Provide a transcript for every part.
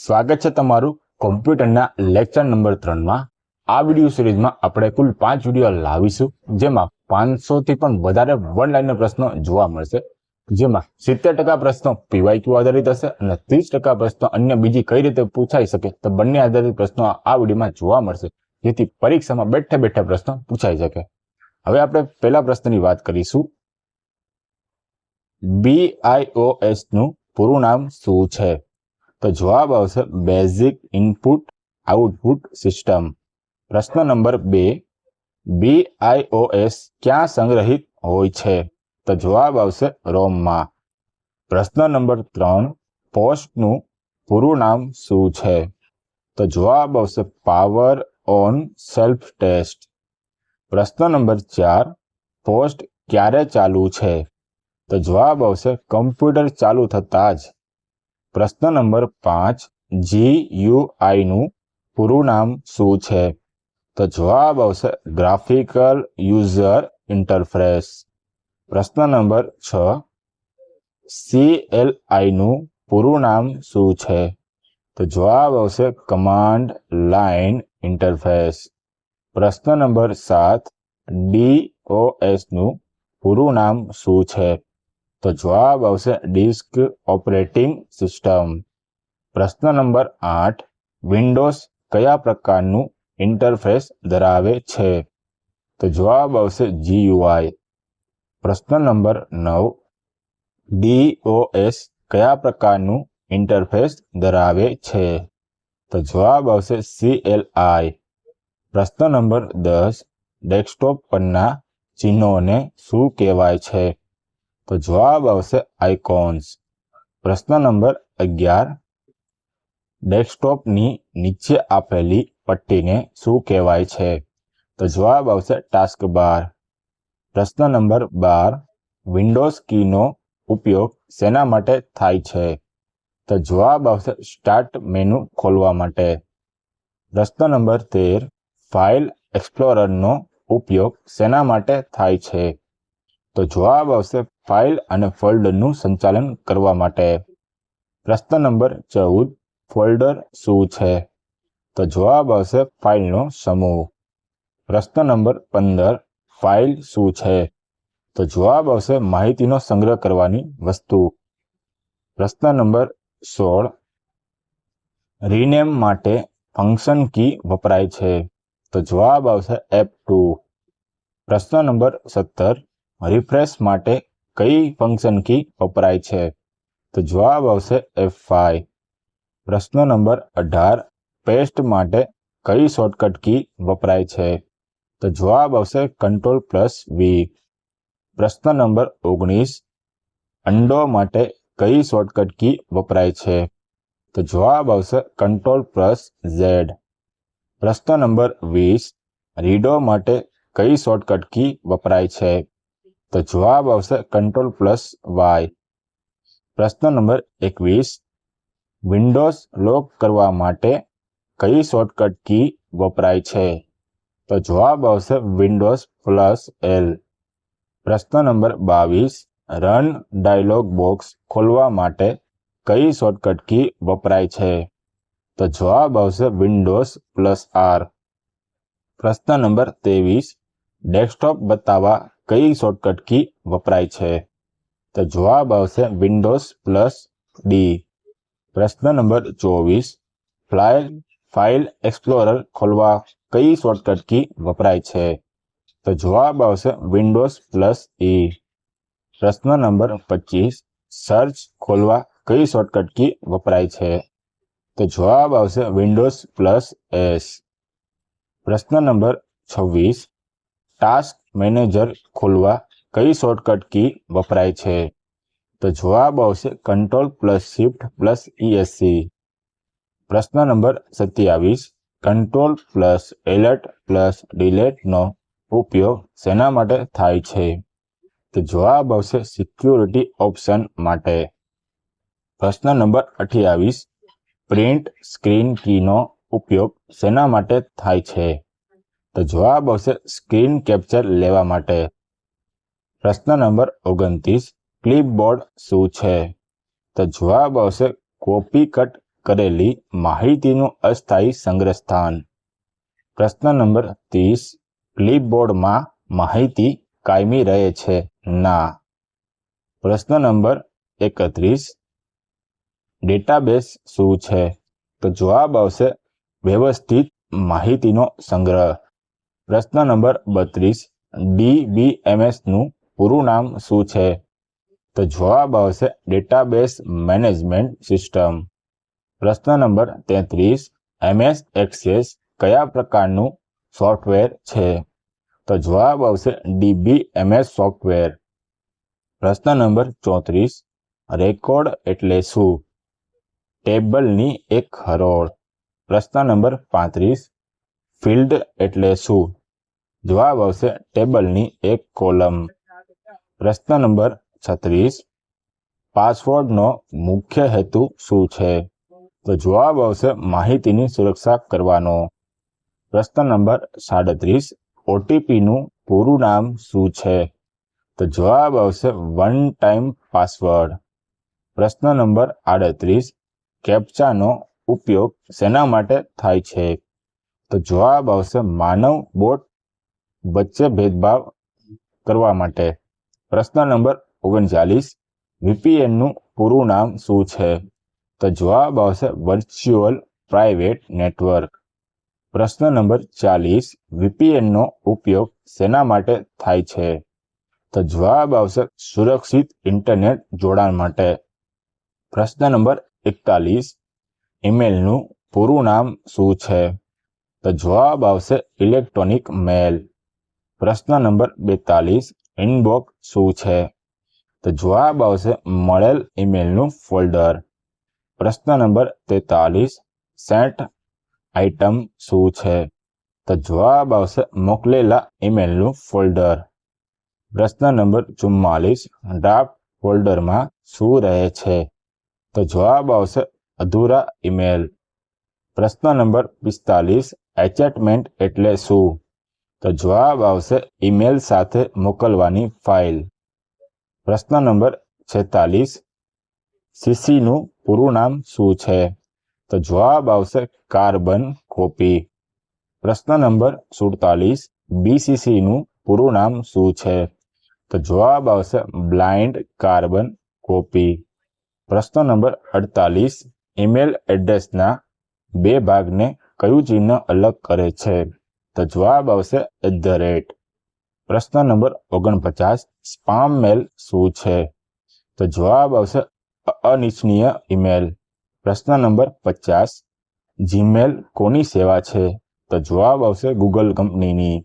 સ્વાગત છે તમારું કોમ્પ્યુટરના લેક્ચર નંબર 3 માં। આ વિડિયો સિરીઝમાં આપણે કુલ 5 વિડિયો લાવીશું, જેમાં 500 થી પણ વધારે વન લાઇનર પ્રશ્નો જોવા મળશે, જેમાં 70% પ્રશ્નો પીવાયક્યુ આધારિત હશે અને 30% પ્રશ્નો અન્ય બીજી કઈ રીતે પૂછાઈ શકે તો બંને આધારિત પ્રશ્નો આ વિડિયોમાં જોવા મળશે, જેથી પરીક્ષામાં બેઠે બેઠા પ્રશ્નો પૂછાઈ શકે। હવે આપણે પહેલા પ્રશ્નની વાત કરીશું। BIOS નું પૂરું નામ શું છે? तो जवाब आवशे बेसिक इनपुट आउटपुट सिस्टम। प्रश्न नंबर 2, BIOS क्या संग्रहित होय छे? तो जवाब आवशे रोम में। प्रश्न नंबर 3, पोस्ट नु पूરું नाम શું છે? तो जवाब आवशे पावर ऑन सेल्फ टेस्ट। प्रश्न नंबर 4, पोस्ट क्यारे चालू छे? तो जवाब आवशे कम्प्यूटर चालू थता ज। प्रश्न नंबर 5, GUI नु पूરું नाम શું છે? तो जवाब आवशे ग्राफिकल यूजर इंटरफेस। प्रश्न नंबर 6, CLI नु पूરું नाम શું છે? तो जवाब आवशे कमांड लाइन इंटरफेस। प्रश्न नंबर 7, DOS नु पूરું नाम શું છે? तो जवाब आवशे डिस्क ऑपरेटिंग सिस्टम। प्रश्न नंबर 8, विंडोज कया प्रकारનું इंटरफेस धरावे छे? तो जवाब आवशे GUI। प्रश्न नंबर 9, DOS कया प्रकारનું इंटरफेस धरावे छे? तो जवाब आवशे CLI। प्रश्न नंबर 10, डेस्कटॉप परना चिन्होने શું કહેવાય છે? तो जवाब आवशे आइकॉन्स। प्रश्न नंबर 11, डेस्कटॉप नी नीचे आपेली पट्टी ने શું કહેવાય છે? तो जवाब आवशे टास्क बार। प्रश्न नंबर 12, विंडोज की नो उपयोग सेना माटे थाय छे? तो जवाब आवशे स्टार्ट मेनू खोलवा माटे। प्रश्न नंबर 13, फाइल एक्सप्लोरर नो उपयोग सेना माटे थाय छे? तो जवाब आवशे फाइल अने फोल्डर नु संचालन करवा माटे। प्रश्न नंबर 14, फोल्डर શું છે? तो जवाब आवशे फाइल नो समूह। प्रश्न नंबर 15, फाइल શું છે? तो जवाब आवशे माहिती नो संग्रह करवानी वस्तु। प्रश्न नंबर 16, रीनेम माटे फंक्शन की वपराय छे? तो जवाब आवशे F2। प्रश्न नंबर 17, रिफ्रेश माटे कई फंक्शन की वपराय छे? तो जवाब आवशे F5। प्रश्न नंबर 18, पेस्ट माटे कई शॉर्टकट की वपराय छे? तो जवाब आवशे Ctrl+V। प्रश्न नंबर 19, अंडो माटे कई शॉर्टकट की वपराय छे? तो जवाब आवशे Ctrl+Z। प्रश्न नंबर 20, रीडो माटे कई शॉर्टकट की वपराय छे? तो जवाब आवशे Ctrl+Y। प्रश्न नंबर 21, विंडोज लॉक करवा माटे कई शॉर्टकट की वपराय छे? तो जवाब आवशे Windows+L। प्रश्न नंबर 22, रन डायलॉग बॉक्स खोलवा माटे कई शॉर्टकट की वपराय छे? तो जवाब आवशे Windows+R। प्रश्न नंबर 23, डेस्कटॉप बतावा कई शॉर्टकट की वपराय छे? तो जवाब आवशे Windows+D। प्रश्न नंबर 24, फाइल एक्सप्लोरर खोलवा कई शॉर्टकट की वपराय छे? तो जवाब आवशे Windows+E। प्रश्न नंबर 25, सर्च खोलवा कई शॉर्टकट की वपराय छे? तो जवाब आवशे Windows+S। प्रश्न नंबर 26, टास्क मैनेजर खोलवा कई शॉर्टकट की वपराय छे? तो जवाब आवशे Ctrl+Shift+ESC। प्रश्न नंबर 27, Ctrl+Alt+Delete नो उपयोग सेना माटे थाय छे? तो जवाब आवशे सिक्योरिटी ऑप्शन माटे। प्रश्न नंबर 28, प्रिंट स्क्रीन की नो उपयोग सेना माटे थाय छे? तो जवाब आवशे स्क्रीन कैप्चर लेवा माटे। प्रश्न नंबर 29, क्लिपबोर्ड શું છે? तो जवाब आवशे कॉपी कट કરેલી માહિતીનું અસ્થાયી સંગ્રહસ્થાન. પ્રશ્ન નંબર 30. ક્લિપબોર્ડમાં માહિતી કાયમી રહે છે? ના. પ્રશ્ન નંબર 31. ડેટાબેઝ શું છે? તો જવાબ આવશે વ્યવસ્થિત માહિતીનો સંગ્રહ. પ્રશ્ન નંબર 32. DBMSનું પૂરું નામ શું છે? તો જવાબ આવશે ડેટાબેઝ મેનેજમેન્ટ સિસ્ટમ. પ્રશ્ન નંબર 33. MS એક્સેસ કયા પ્રકારનું સોફ્ટવેર છે? તો જવાબ આવશે DBMS સોફ્ટવેર. પ્રશ્ન નંબર 34. રેકોર્ડ એટલે શું? ટેબલની એક હરોળ. પ્રશ્ન નંબર 35. ફિલ્ડ એટલે શું? જવાબ આવશે ટેબલની એક કોલમ. પ્રશ્ન નંબર 36. પાસવર્ડનો મુખ્ય હેતુ શું છે? તો જવાબ આવશે માહિતીની સુરક્ષા કરવાનો. પ્રશ્ન નંબર 37. OTPનું પૂરું નામ શું છે? તો જવાબ આવશે વન ટાઈમ પાસવર્ડ. પ્રશ્ન નંબર 38. કેપ્ચાનો ઉપયોગ શેના માટે થાય છે? તો જવાબ આવશે માનવ બોટ વચ્ચે ભેદભાવ કરવા માટે. પ્રશ્ન નંબર 39. VPNનું પૂરું નામ શું છે? તો જવાબ આવશે વર્ચ્યુઅલ પ્રાઇવેટ નેટવર્ક. પ્રશ્ન નંબર 40. VPNનો ઉપયોગ શેના માટે થાય છે? તો જવાબ આવશે સુરક્ષિત ઇન્ટરનેટ જોડાણ માટે. પ્રશ્ન નંબર 41. ઈમેલનું પૂરું નામ શું છે? તો જવાબ આવશે ઇલેક્ટ્રોનિક મેલ. પ્રશ્ન નંબર 42. ઇનબોક્સ શું છે? તો જવાબ આવશે મળેલ ઈમેલનું ફોલ્ડર. પ્રશ્ન નંબર 43. સેન્ટ આઇટમ શું છે? તો જવાબ આવશે મોકલેલા ઈમેલનું ફોલ્ડર. પ્રશ્ન નંબર 44. ડ્રાફ્ટ ફોલ્ડરમાં શું રહે છે? તો જવાબ આવશે અધૂરા ઈમેલ. પ્રશ્ન નંબર 45. એટેચમેન્ટ એટલે શું? તો જવાબ આવશે ઈમેલ સાથે મોકલવાની ફાઇલ. પ્રશ્ન નંબર 46. CCનું પૂરું નામ શું છે? તો જવાબ આવશે કાર્બન કોપી. પ્રશ્ન નંબર 47. BCCનું પૂરું નામ શું છે? તો જવાબ આવશે બ્લાઇન્ડ કાર્બન કોપી. પ્રશ્ન નંબર 48. ઈમેલ એડ્રેસના બે ભાગને કયું ચિહ્ન અલગ કરે છે? તો જવાબ આવશે @. પ્રશ્ન નંબર 49. સ્પામ મેલ શું છે? તો જવાબ આવશે અનિચ્છનીય ઈમેલ. પ્રશ્ન નંબર 50. જીમેલ કોની સેવા છે? તો જવાબ આવશે ગૂગલ કંપનીની.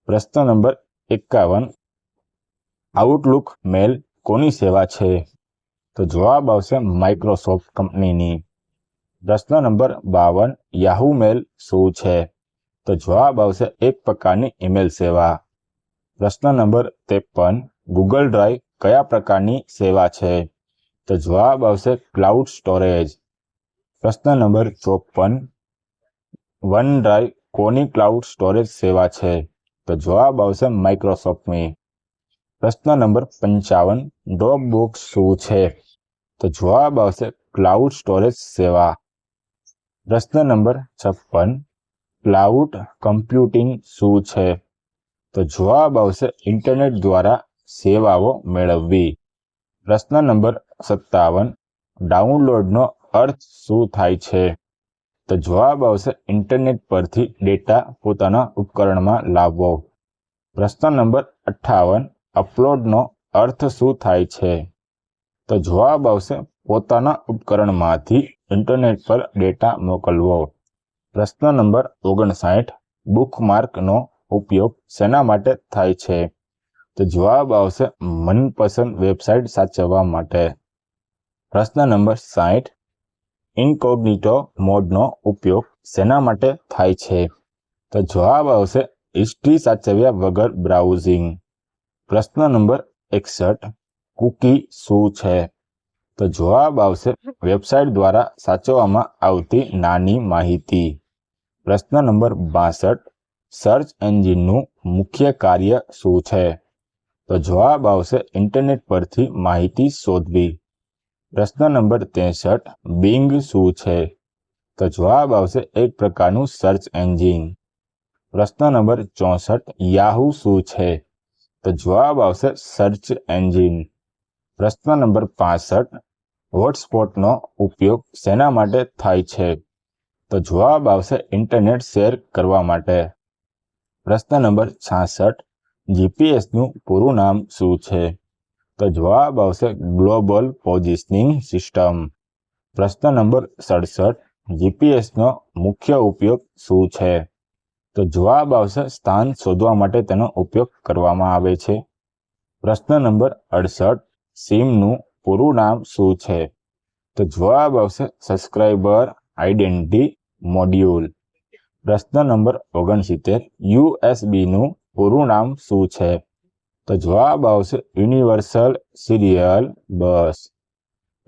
પ્રશ્ન નંબર 51. આઉટલુક મેલ કોની સેવા છે? તો જવાબ આવશે માઇક્રોસોફ્ટ કંપનીની. પ્રશ્ન નંબર 52. યાહૂ મેલ શું છે? તો જવાબ આવશે એક પ્રકારની ઈમેલ સેવા. પ્રશ્ન નંબર 53. ગૂગલ ડ્રાઈવ કયા પ્રકારની સેવા છે? તો જવાબ આવશે ક્લાઉડ સ્ટોરેજ. પ્રશ્ન નંબર 54. વન ડ્રાઈવ કોની ક્લાઉડ સ્ટોરેજ સેવા છે? તો જવાબ આવશે માઇક્રોસોફ્ટની. પ્રશ્ન નંબર 55. ડ્રોપબોક્સ શું છે? તો જવાબ આવશે ક્લાઉડ સ્ટોરેજ સેવા. પ્રશ્ન નંબર 56. ક્લાઉડ કમ્પ્યુટિંગ શું છે? તો જવાબ આવશે ઇન્ટરનેટ દ્વારા સેવાઓ મેળવવી. પ્રશ્ન નંબર 57. ડાઉનલોડનો અર્થ શું થાય છે? તો જવાબ આવશે ઇન્ટરનેટ પરથી ડેટા પોતાના ઉપકરણમાં લાવવો. પ્રશ્ન નંબર 58. અપલોડનો અર્થ શું થાય છે? તો જવાબ આવશે પોતાના ઉપકરણમાંથી ઇન્ટરનેટ પર ડેટા મોકલવો. પ્રશ્ન નંબર 59. બુકમાર્કનો ઉપયોગ શેના માટે થાય છે? તો જવાબ આવશે મનપસંદ વેબસાઇટ સાચવવા માટે. પ્રશ્ન નંબર 60. ઇન્કોગ્નિટો મોડનો ઉપયોગ શેના માટે થાય છે? તો જવાબ આવશે હિસ્ટ્રી સાચવ્યા વગર બ્રાઉઝિંગ. પ્રશ્ન નંબર 61. કૂકી શું છે? તો જવાબ આવશે વેબસાઇટ દ્વારા સાચવવામાં આવતી નાની માહિતી. પ્રશ્ન નંબર 62. સર્ચ એન્જિનનું મુખ્ય કાર્ય શું છે? તો જવાબ આવશે ઇન્ટરનેટ પરથી માહિતી શોધવી. પ્રશ્ન નંબર 63 બિંગ શું છે? તો જવાબ આવશે એક પ્રકારનું સર્ચ એન્જિન. પ્રશ્ન નંબર 64 યાહૂ શું છે? તો જવાબ આવશે સર્ચ એન્જિન. પ્રશ્ન નંબર 65 હોટસ્પોટનો ઉપયોગ શેના માટે થાય છે? તો જવાબ આવશે ઇન્ટરનેટ શેર કરવા માટે. પ્રશ્ન નંબર 66 જીપીએસનું પૂરું નામ શું છે? તો જવાબ આવશે ગ્લોબલ પોઝિશનિંગ સિસ્ટમ. પ્રશ્ન નંબર 67 જીપીએસનો મુખ્ય ઉપયોગ શું છે? તો જવાબ આવશે સ્થાન શોધવા માટે તેનો ઉપયોગ કરવામાં આવે છે. પ્રશ્ન નંબર 68 સિમનું પૂરું નામ શું છે? તો જવાબ આવશે સબસ્ક્રાઇબર આઇડેન્ટિટી મોડ્યુલ. પ્રશ્ન નંબર 69 યુએસબીનું પૂરું નામ શું છે? તો જવાબ આવશે યુનિવર્સલ સિરિયલ બસ.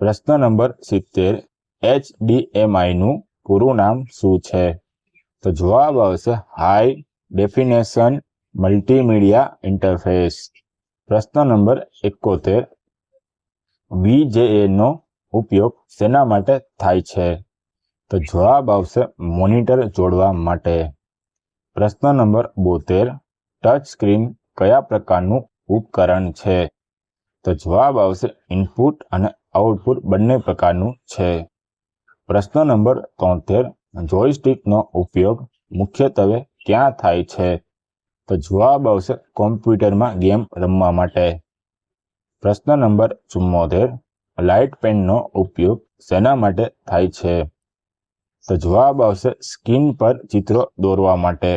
પ્રશ્ન નંબર 70 એચડીએમઆઈનું પૂરું નામ શું છે? તો જવાબ આવશે હાઈ ડેફિનેશન મલ્ટીમીડિયા ઇન્ટરફેસ. પ્રશ્ન નંબર 71 વીજેએનો ઉપયોગ શેના માટે થાય છે? તો જવાબ આવશે મોનિટર જોડવા માટે. પ્રશ્ન નંબર 72 ટચ સ્ક્રીન કયા પ્રકારનું ઉપકરણ છે? તો જવાબ આવશે ઇનપુટ અને આઉટપુટ બંને પ્રકારનું છે. પ્રશ્ન નંબર 73 જોયસ્ટિકનો ઉપયોગ મુખ્યત્વે ક્યાં થાય છે? તો જવાબ આવશે કોમ્પ્યુટરમાં ગેમ રમવા માટે. પ્રશ્ન નંબર 74 લાઇટ પેનનો ઉપયોગ શેના માટે થાય છે? તો જવાબ આવશે સ્ક્રીન પર ચિત્રો દોરવા માટે.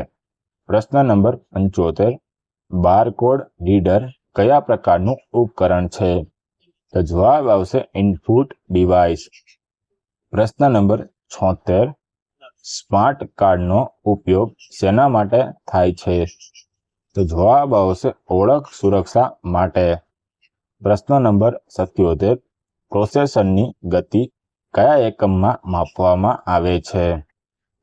પ્રશ્ન નંબર 75 બારકોડ રીડર કયા પ્રકારનું ઉપકરણ છે? તો જવાબ આવશે ઇનપુટ ડિવાઇસ. પ્રશ્ન નંબર 76 સ્માર્ટ કાર્ડનો ઉપયોગ શેના માટે થાય છે? તો જવાબ આવશે ઓળખ સુરક્ષા માટે. પ્રશ્ન નંબર 77 પ્રોસેસરની ગતિ કયા એકમમાં માપવામાં આવે છે?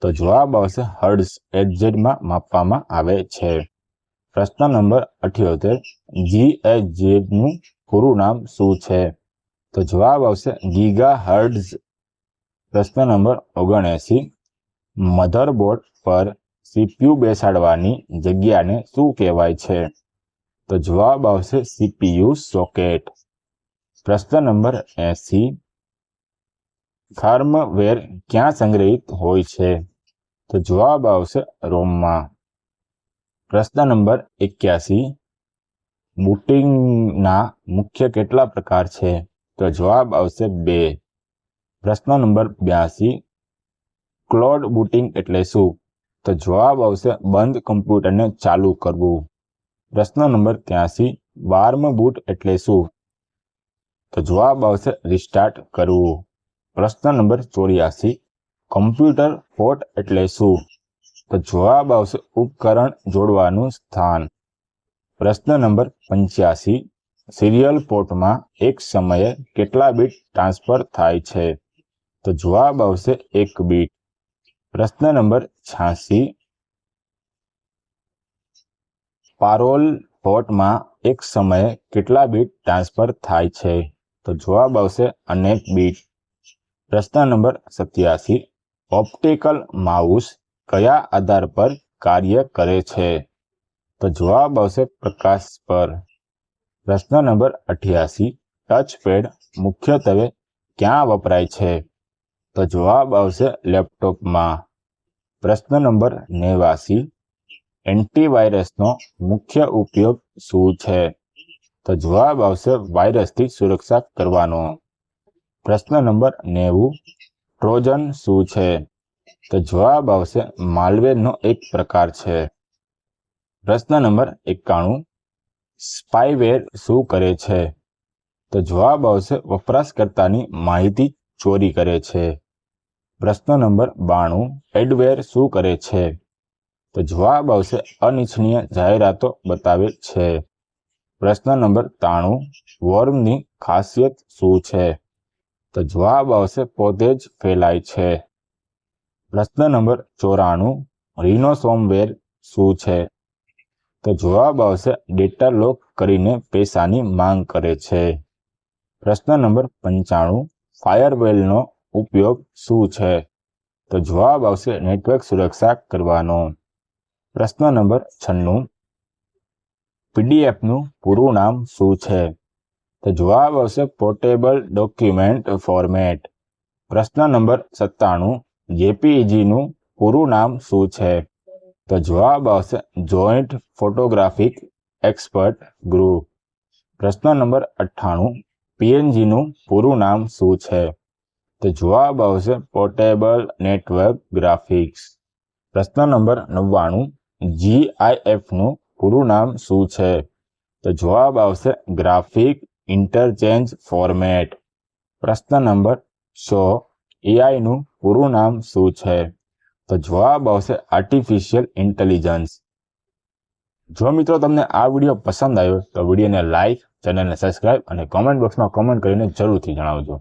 તો જવાબ આવશે હર્ટ્ઝ એચઝેડમાં માપવામાં આવે છે. પ્રશ્ન નંબર 78 જીએચઝેડનું પૂરું નામ શું છે? તો જવાબ આવશે ગીગા હર્ટ્ઝ. પ્રશ્ન નંબર 79 મધરબોર્ડ પર સીપીયુ બેસાડવાની જગ્યાને શું કહેવાય છે? તો જવાબ આવશે સીપીયુ સોકેટ. પ્રશ્ન નંબર 80 ફાર્મવેર ક્યાં સંગ્રહિત હોય છે? તો જવાબ આવશે રોમમાં. પ્રશ્ન નંબર 81 બુટિંગના મુખ્ય કેટલા પ્રકાર છે? તો જવાબ આવશે 2. પ્રશ્ન નંબર 82 ક્લોડ બુટિંગ એટલે શું? તો જવાબ આવશે બંધ કમ્પ્યુટરને ચાલુ કરવું. પ્રશ્ન નંબર 83 વાર્મ બૂટ એટલે શું? તો જવાબ આવશે રિસ્ટાર્ટ કરવું. પ્રશ્ન નંબર 84 કમ્પ્યુટર પોર્ટ એટલે શું? તો જવાબ આવશે ઉપકરણ જોડવાનું સ્થાન. પ્રશ્ન નંબર 85 સિરિયલ પોર્ટમાં એક સમયે કેટલા બીટ ટ્રાન્સફર થાય છે? તો જવાબ આવશે 1 બીટ. પ્રશ્ન નંબર 86 પારોલ પોર્ટમાં એક સમયે કેટલા બીટ ટ્રાન્સફર થાય છે? તો જવાબ આવશે અનેક બીટ. પ્રશ્ન નંબર 87 ઓપ્ટિકલ માઉસ કયા આધાર પર કાર્ય કરે છે? તો જવાબ આવશે પ્રકાશ પર. પ્રશ્ન નંબર 88 ટચપેડ મુખ્યત્વે ક્યાં વપરાય છે? તો જવાબ આવશે લેપટોપમાં. પ્રશ્ન નંબર 89 એન્ટીવાયરસનો મુખ્ય ઉપયોગ શું છે? તો જવાબ આવશે વાયરસથી સુરક્ષા કરવાનો. પ્રશ્ન નંબર 90 ટ્રોજન શું છે? તો જવાબ આવશે માલવેરનો એક પ્રકાર છે. પ્રશ્ન નંબર 91 સ્પાયવેર શું કરે છે? તો જવાબ આવશે વપરાશકર્તાની માહિતી ચોરી કરે છે. પ્રશ્ન નંબર 92 એડવેર શું કરે છે? તો જવાબ આવશે અનિચ્છનીય જાહેરાતો બતાવે છે. પ્રશ્ન નંબર 93 વોર્મની ખાસિયત શું છે? તો જવાબ આવશે પોતે જ ફેલાય છે. પ્રશ્ન નંબર 94 રિનોસોમવેર શું છે? તો જવાબ આવશે ડેટા લોક કરીને પૈસાની માંગ કરે છે. પ્રશ્ન નંબર 95 ફાયરવેલનો ઉપયોગ શું છે? તો જવાબ આવશે નેટવર્ક સુરક્ષા કરવાનો. પ્રશ્ન નંબર 96 પીડીએફનું પૂરું નામ શું છે? તો જવાબ આવશે પોર્ટેબલ ડોક્યુમેન્ટ ફોર્મેટ. પ્રશ્ન નંબર 97 જેપીઈજીનું પૂરું નામ શું છે? તો જવાબ આવશે જોઈન્ટ ફોટોગ્રાફિક એક્સપર્ટ ગ્રુપ. પ્રશ્ન નંબર 98 પીએનજીનું પૂરું નામ શું છે? તો જવાબ આવશે પોર્ટેબલ નેટવર્ક ગ્રાફિક્સ. પ્રશ્ન નંબર 99 જીઆઈએફનું પૂરું નામ શું છે? તો જવાબ આવશે ગ્રાફિક ઇન્ટરચેન્જ ફોર્મેટ. પ્રશ્ન નંબર 100 એઆઈનું પૂરું નામ શું છે? તો જવાબ આવશે આર્ટિફિશિયલ ઇન્ટેલિજન્સ. જો મિત્રો તમને આ વિડીયો પસંદ આવ્યો તો વિડીયોને લાઇક, ચેનલને સબસ્ક્રાઇબ અને કોમેન્ટ બોક્સમાં કોમેન્ટ કરીને જરૂરથી જણાવજો.